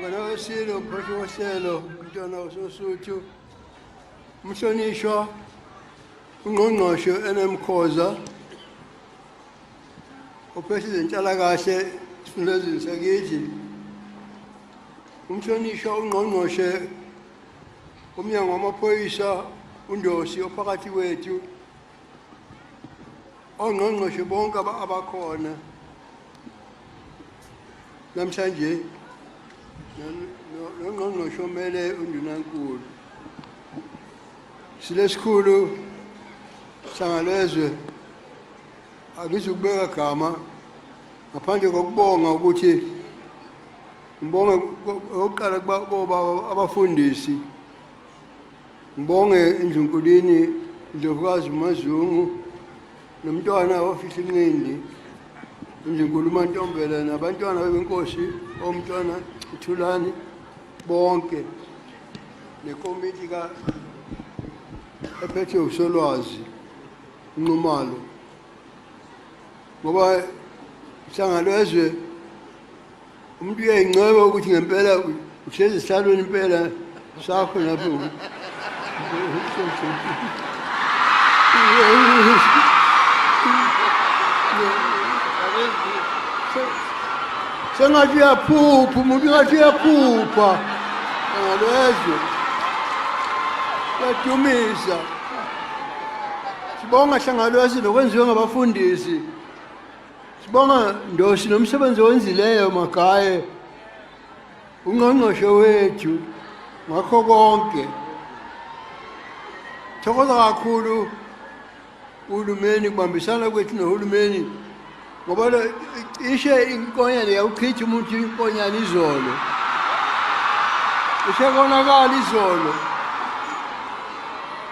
Wena wesilo mphathi wohlelo umntwana wasoSuthu umhlonishwa ungqongqoshe enemkhoza ophethe izenhlalakahle esifundazweni sakithi umhlonishwa ungqongqoshe umnyango wamaphoyisa uNdosi ophakathi kwethu ongqongqoshe bonke abakhona namhlanje nongqongqoshe omele undunankulu silesikhulu sangalezwe akizukubeka gama ngaphandle kokubonga ukuthi ngibonge oqala kuba abafundisi ngibonge eNdlunkulini Ndlovukazi uMazungu nomntwana ofihla inqindi uNdlunkulu uMantombela nabantwana beNkosi omntwana uThulani bonke nekomiti ephethe usolwazi uNxumalo ngoba sangalezwe umuntu uyayingceba ukuthi ngempela uhlezi esihlalweni impela sakho lapho sengathi uyaphupha umuntu ngathi uyaphupha sangalezwe yadumisa sibonga hlangalwezi lokwenziwe ngabafundisi sibonga Ndosi nomsebenzi owenzileyo Magaye ungqongqoshe wethu ngakho konke thokoza kakhulu uhulumeni kubambisana kwethu nohulumeni ngoba ishe inkonyane yawuchitha umuntu inkonyane izolo ishekonakala izolo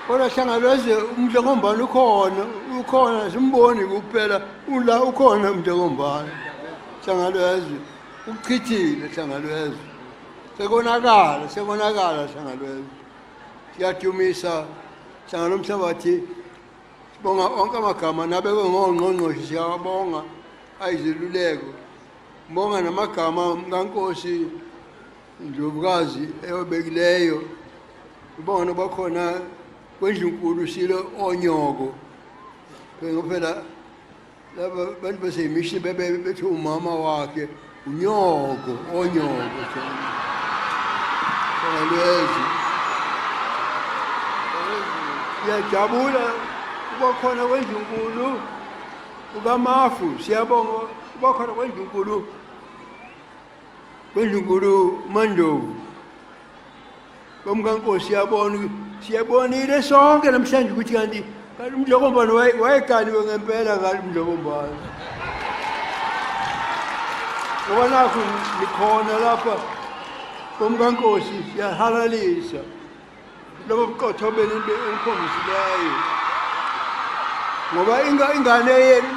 kodwa hlangalweze umdlengombane ukhona simboni kuphela ula ukhona umdlengombane hlangalweze ukuchithile hlangalweze sekonakala hlangalweze siyadumisa hlangana nomhlabathi sibonga onke amagama nabekwe ngongqongqoshe siyabonga ayiziluleko sibonga namagama kaNkosi Ndlovukazi eyobekileyo sibonga nobakhona kweNdlunkulu silo onyoko phela laba bantu baseyimishi bethi umama wakhe unyoko onyoko sangalwezi yajabula kubakhona kweNdlunkulu ukamafu siyabonga kubakhona kweNdlunkulu Mandovu bomkankosi siyabonile sonke namhlanje ukuthi kanti uMdlokombane wayekaliwe ngempela uMdlokombane ngoba nakho likhona lapha bomkankosi siyahalalisa lobo buqotho benikhombisileyo ngoba ingane yenu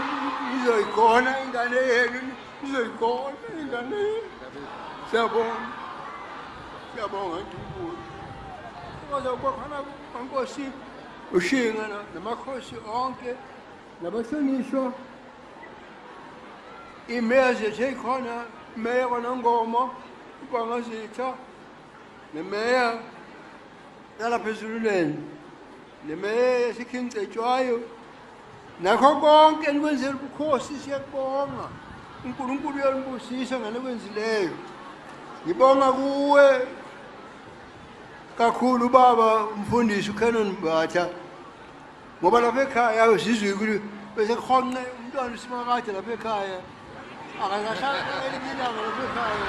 izoyikhona ingane yenu siyabonga uNkulunkulu ozokukhona kaNkosi ushinga namakhosi onke nabahlonishwa imeya zethu eyikhona imeya kwaNongoma uBangazitha nemeya yalapha ezululeni nemeya yaseKingcetshwayo nakho konke nikwenzela ubukhosi siyakubonga uNkulunkulu uyalibusisa ngalokwenzileyo ngibonga kuwe kakhulu baba umfundisi uCanon Mbatha ngoba lapha ekhaya sizwe ukuthi bese khonqe umntwana uSimakade lapha ekhaya akakahlala elimilanga lapha ekhaya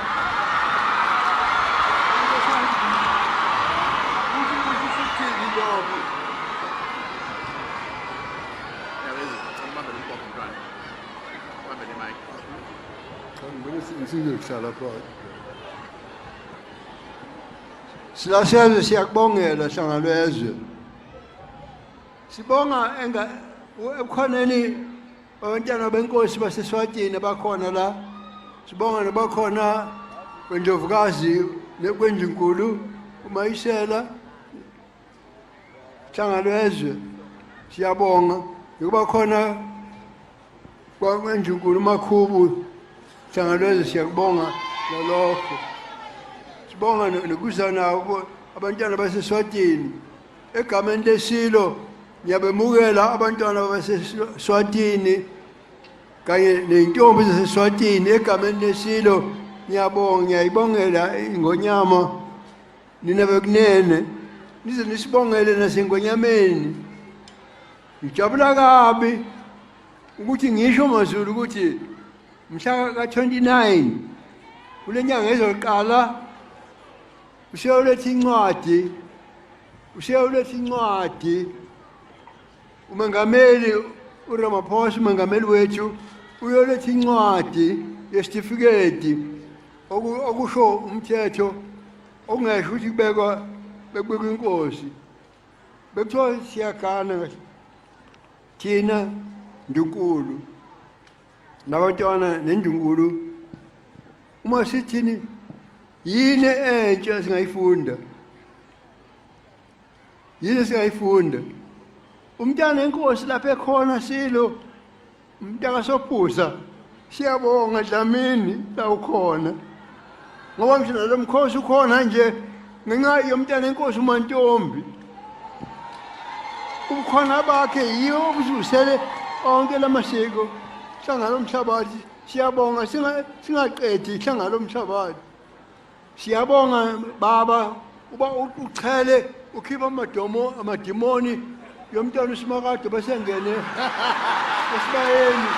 Silasezwe siyakubongela hlangalwezwe sibonga ebukhoneni abantwana beNkosi baseSwatini abakhona la sibonga nabakhona kweNdlovukazi nekweNdlunkulu uMayisela hlangalwezwe siyabonga ngoba khona kwaNdlunkulu uMakhubu hlangalwezwe siyakubonga nolokho sibonga nokuzana abantwana baseSwatini egameni lesilo ngiyabemukela abantwana baseSwatini kanye nentombi zaseSwatini egameni lesilo ngiyayibongela ingonyama nina bekunene nize nisibongele nasengonyameni ngijabula kabi ukuthi ngisho maZulu ukuthi mhla ka-29 kule nyanga ezoqala useyoletha incwadi umengameli uRamaphosa umengameli wethu uyoletha incwadi yesitifiketi okusho umthetho okungesho ukuthi kubekwa inkosi bekuthiwa siyagana thina Ndunkulu nabantwana neNdunkulu uma sithini yini entsha singayifunda umntana enkosi lapha ekhona silo umntaka sobusa siyabonga Dlamini la ukhona ngoba manje lo mkhosi ukhona nje ngenxa yomntana enkosi uMantombi ubukhona bakhe yiyo obusele onke lamasiko hlangalo mhlabathi siyabonga singaqedi hlangalo mhlabathi siyabonga baba uba uchele ukhipha amadimoni yomntwana uSimakade basengene esibayeni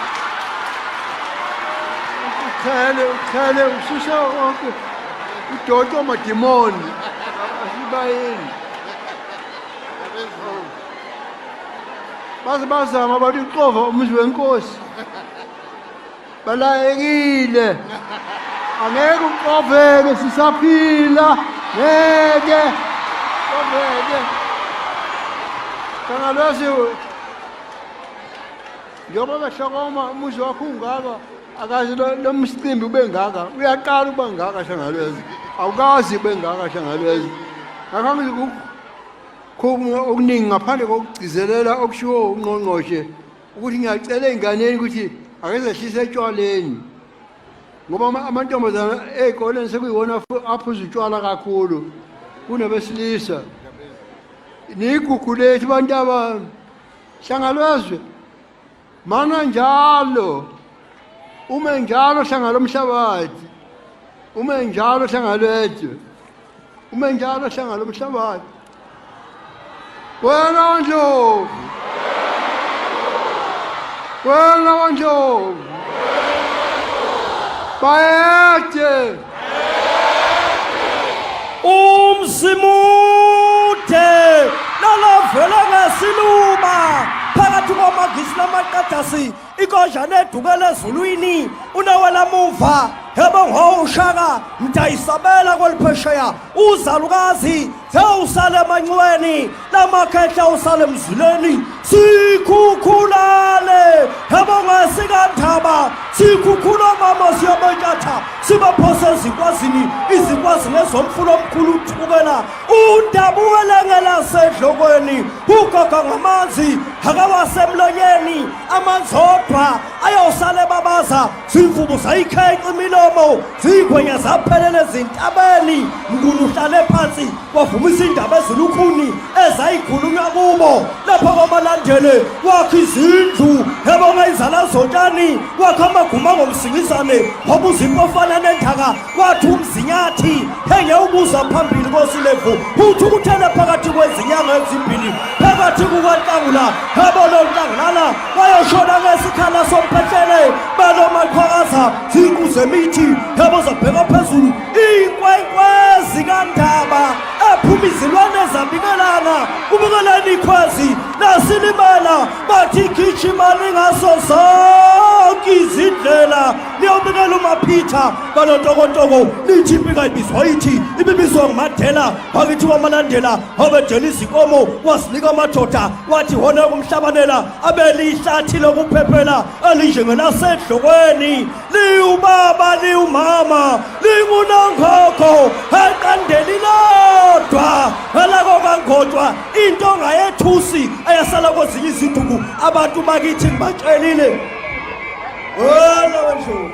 uchele ususa wonke udodo amadimoni asibayeni bazama abantu uqova umuzi wenkosi balayekile angeke uqoveke sisaphila ngeke qoveke kangalwazi njengoba behlokoma umuzi wakho ungaka akazi lo msicimbi ube ngaka uyaqala uba ngaka hlangalwezi awukazi ube ngaka hlangalwezi ngakho okuningi ngaphandle kokugcizelela okushiwo ungqongqoshe ukuthi ngiyacela ey'nganeni ukuthi akezehlise etshwaleni ngoba amantombazana ey'koleni sekuyiwona aphuza utshwala kakhulu kunabesilisa niyigugu lethu bantu abami hlangalwezwe mana njalo ume njalo hlangalo mhlabathi ume njalo hlangalwezwe ume njalo hlangalo mhlabathi wena waNdlovu bayede umsimude nalavela ngesiluba phakathi kwamagisi namaqadasi ikodlana edukela ezulwini unawela muva yebo ngowushaka mdayisabela kweliphesheya uzalukazi sewusale emanxiweni namakhehla usale emzuleni sikhukhulane yebo ngesikandaba sikhukhula mama siyabentatha sibaphose ezinkwazini izikwazi ngezomfulo omkhulu uthukela undabuwelengela sedlokweni ugaga ngamanzi akawasemlonyeni amanzi odwa ayosale babaza zimfubu zayikhenqa imilomo zigwenya zaphelele ezintabeni mngulu uhlale phansi wavumisa indaba ezilukhuni ezayikhulunywa kubo lapho kwamalandele wakha izindlu yebo ngayizala zotshani wakha amaguma ngomsingizane wabuza ofana nendaka wathi umzinyathi henge ubuza phambili kosilevu uthi ukuthele phakathi kwezinyanga ezimbili phakathi kukaNhlangula yebo lo Nhlangulana wayoshona ngesikhala somphehlele balomaqhakaza zinquze mithi yebo zabheka phezulu inkwenkwezi kaNdaba ephuma izilwane zambikelana ubukelani ikhwezi nasilimela bathi gijima lingaso zonke izindlela niyobikela uMaphitha balotokotoko lithi impika ibizwa yithi ibibizwa nguMadela bakithi wamalandela obedela izinkomo wasinika amadoda wathi hona kumhlabanela abelihlathi lokuphephela elinjengenasedlokweni liwubaba liwumama lingunongogo eqandeli lodwa elako kangodwa into ongayethusi ayasala kwezinye izinduku abantu bakithi ngibatshelile wena wendlovu